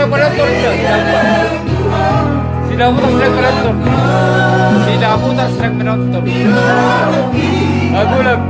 sudah penonton sudah putar sudah penonton sudah putar sudah penonton aku lagi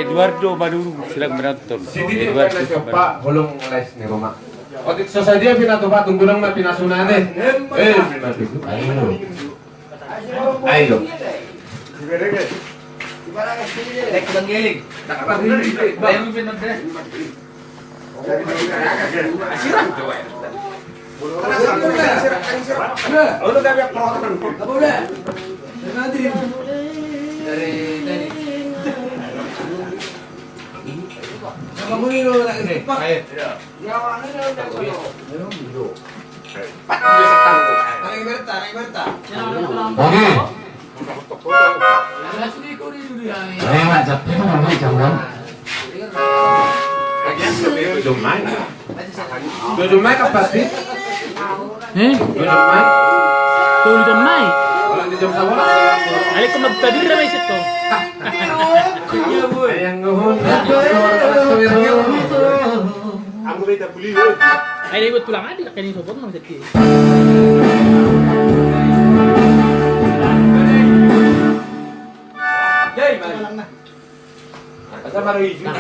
Eduardo Maduro sedang menonton. Eduardo Pak bolong les nih rumah. Otik sasadia pinato Pak tunggulang na pinasunane. Pinato. Ayo. Nek banggeling. Bayu pinodre. Asiran coba. Lu kami program. Apa boleh? Nanti dari kamu ini lo nak ini. Baik. Ya, mana dah dulu. Pat dia setan kok. Naik berta. Oke. Asli ko rin dulu ya. Lewat jatuh itu mana jangan. Dodumay kapas sih? Dodumay. Tulad may. Wala di jam sawa. Ay ko magtadir na may sito. Ayang nguhon. Ang may tabuli. Ay ibot ko lang adi kanin sobot nang sito. Jai, malang na. Asal baru hijau.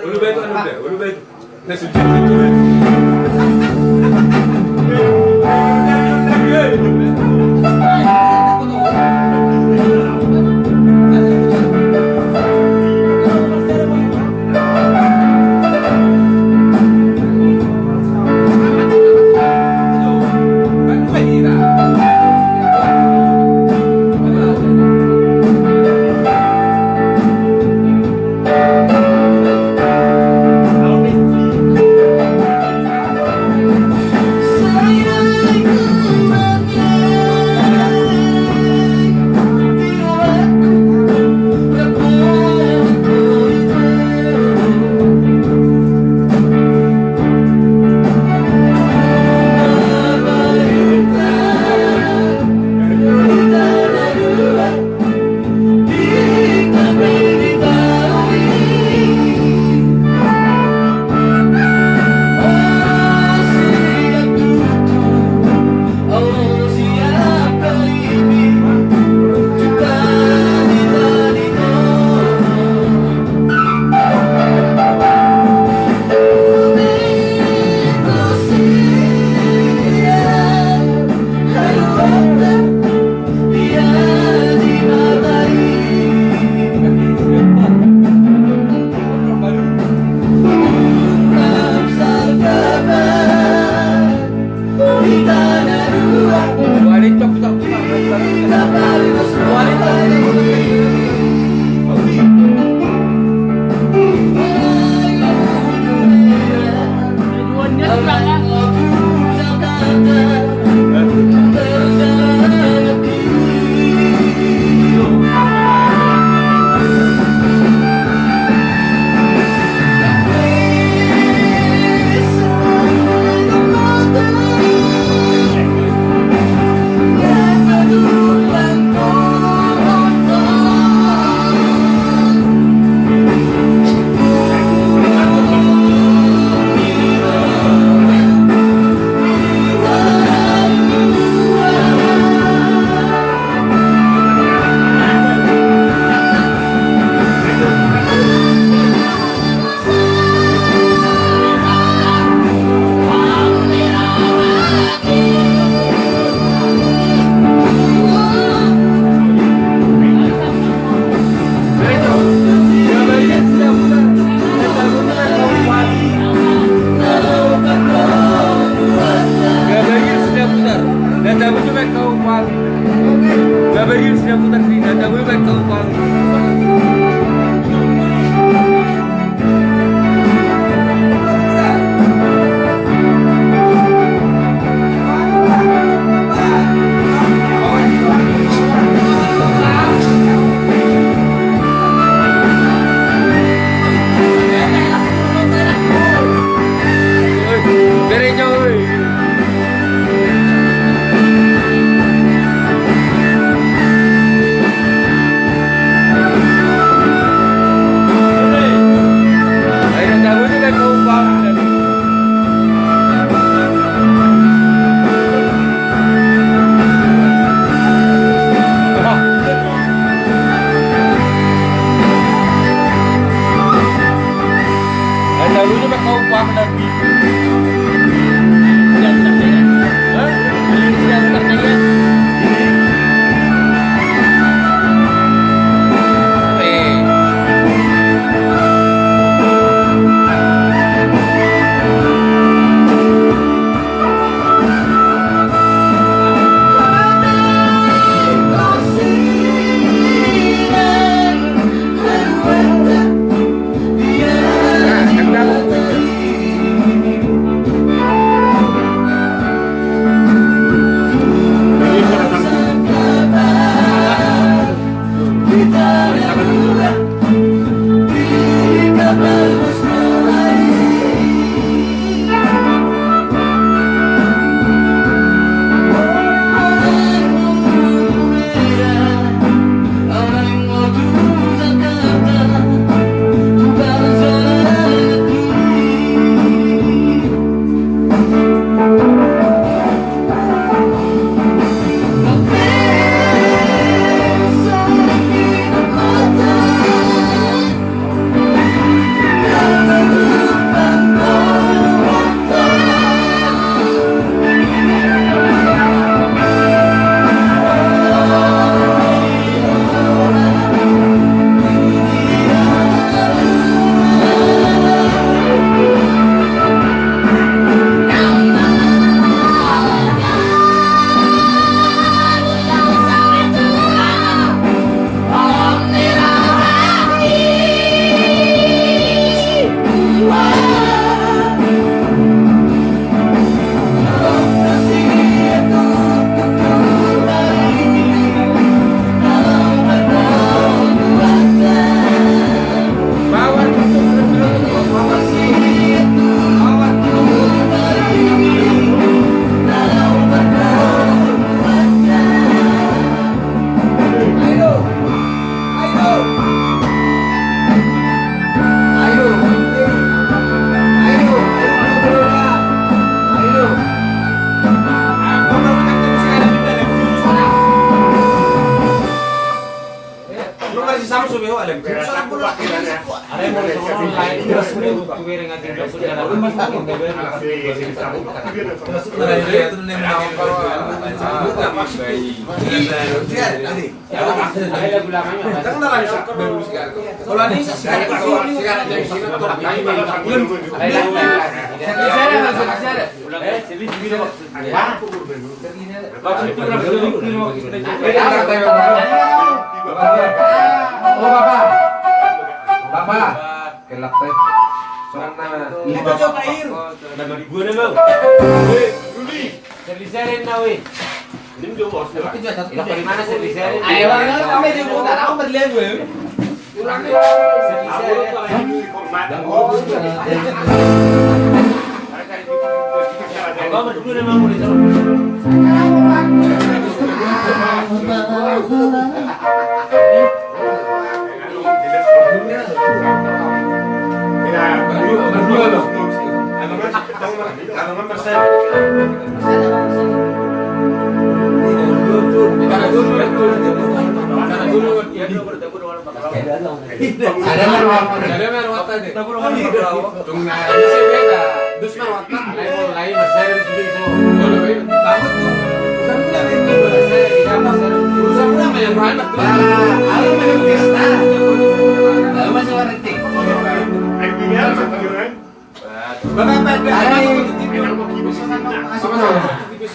Ulu baik kan udah, ulu baik. Nah suci. Ito coba air. Nag-ribu na lang. Serliserin na, weh. Hindi mo boss na. Satu jat, satu Ilang jat. pa mana serliserin? Ayo, kami di buta, aku berlian gue. Ako para hindi ko madang. Ikaw, maduglo naman mo dito. Ano man Marcel? Ada marwat tadi. Tung na si beda. Dus marwat na. Lain Marcel di sini so. Ano ba yun? Bangun tuh. Sampai ini. Usap na may rahmat to. Ayo main pesta. Ayo masih warenting. Ay, bigyan sa tayo. Baka pada Ay, ayo. Sama-sama. Ini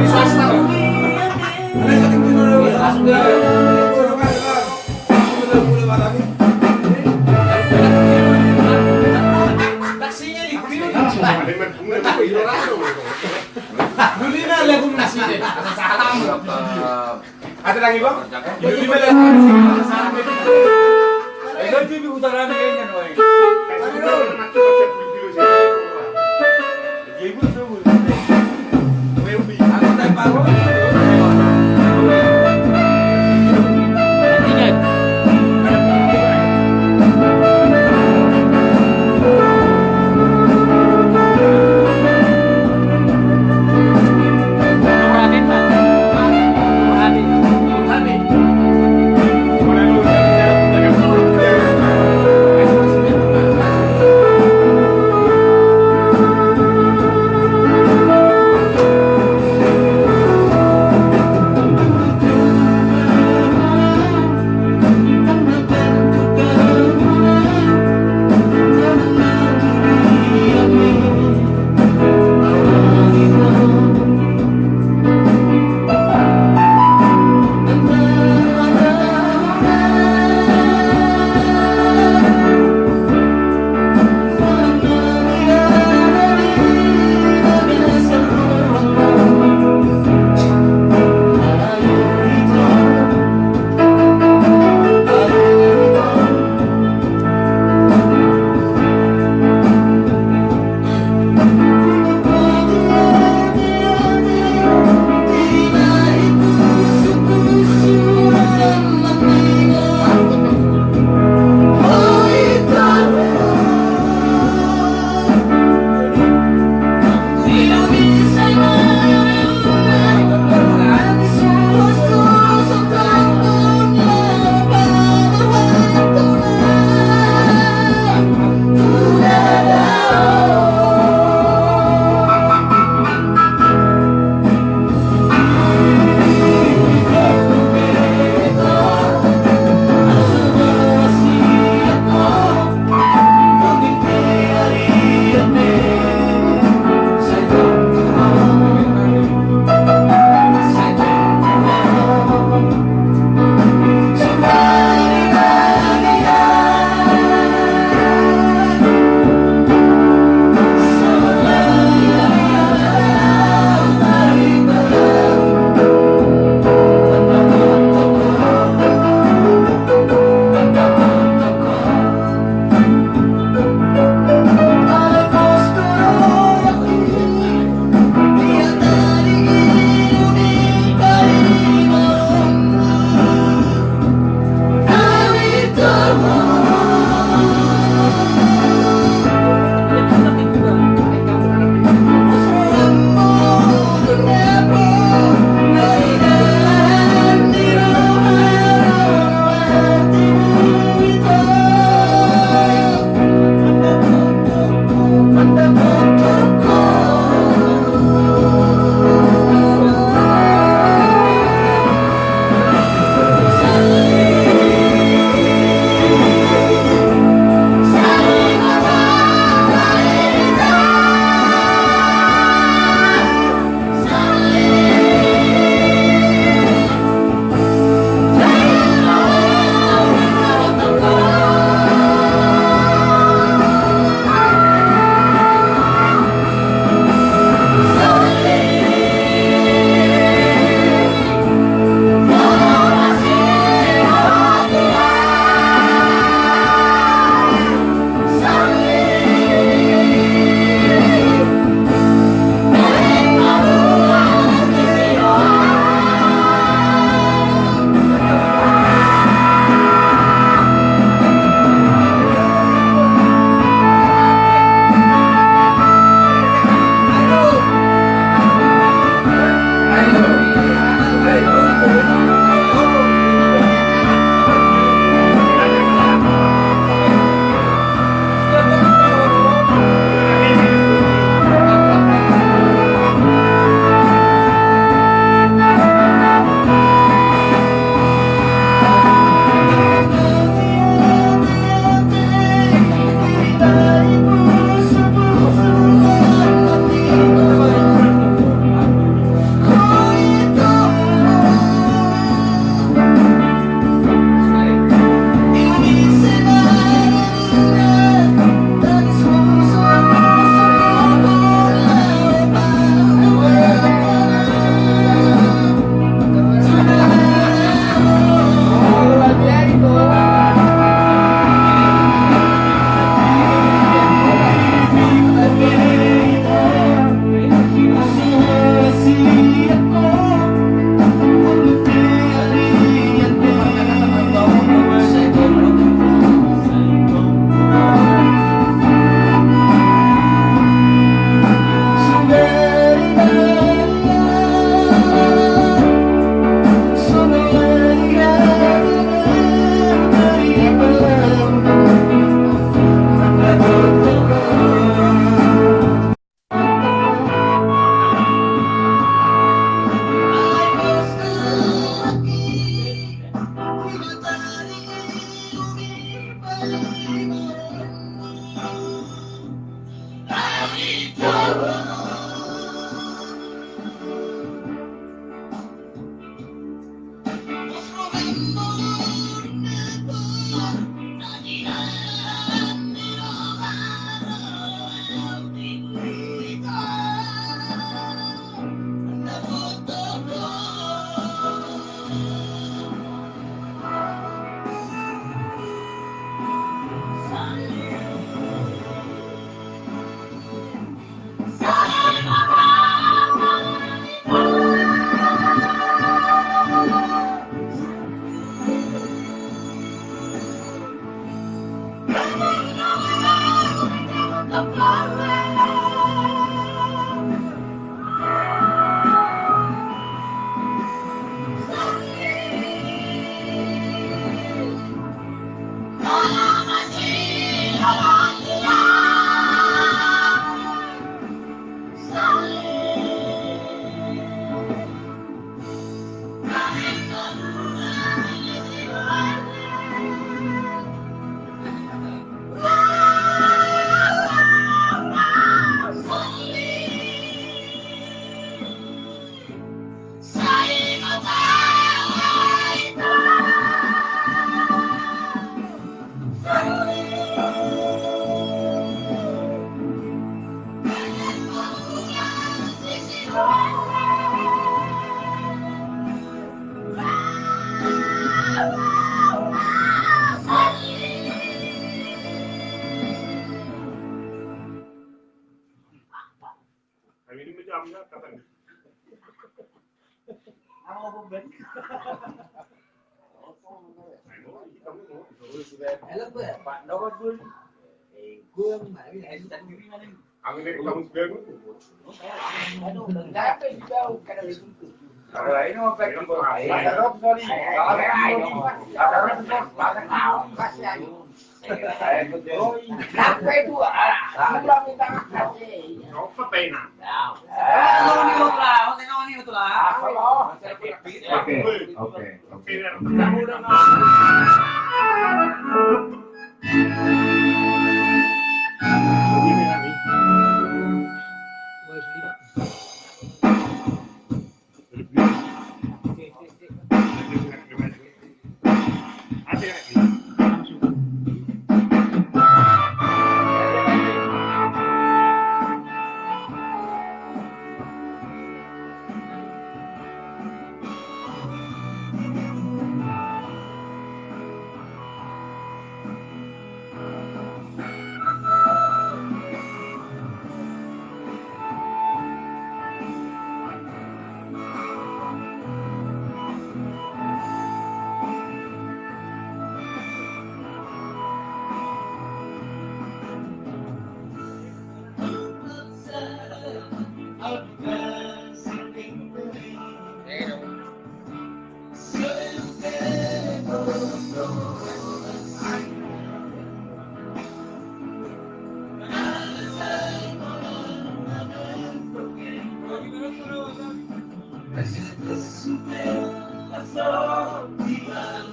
swasta. Ada satu dulu. Langsung dia. Taksinya di sini. Dulu na lagu nasi deh. Ada lagi bang? Bili ba lang? Ay, doon TV utang namin ganyan, oy. Aku tak baru. Ingat. Murahin ba? Murahin. Alam ko ya, Pak Dawat pun gue mari hesitan gini kan. Ang ini kamu sebenarnya. Ano, dapat jauh kada itu. Ada ini mau pakai kok. Ada rob sorry. Ada rob ada kau kasih aja. Saya betul. Apa itu? Sudah minta kasih. Apa pena? Tengok ni lah, tengok ni betul lah. Oke. Kamu udah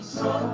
Song,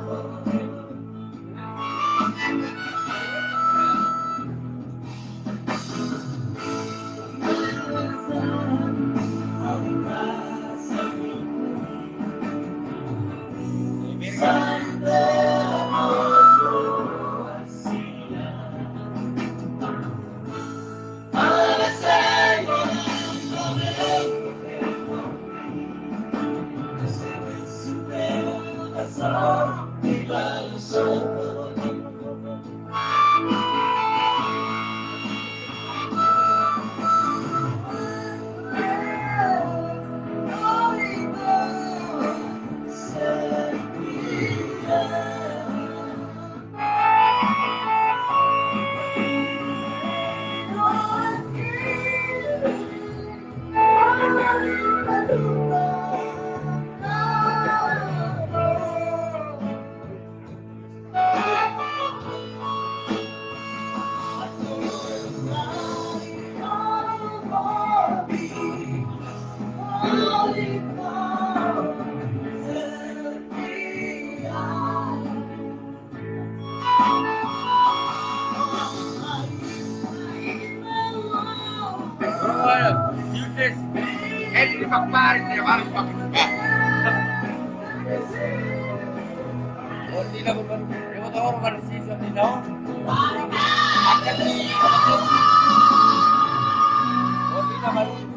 Ipagparin niya, parang Hindi na ba? Yung tawag ba ng season nila? Hindi na ba?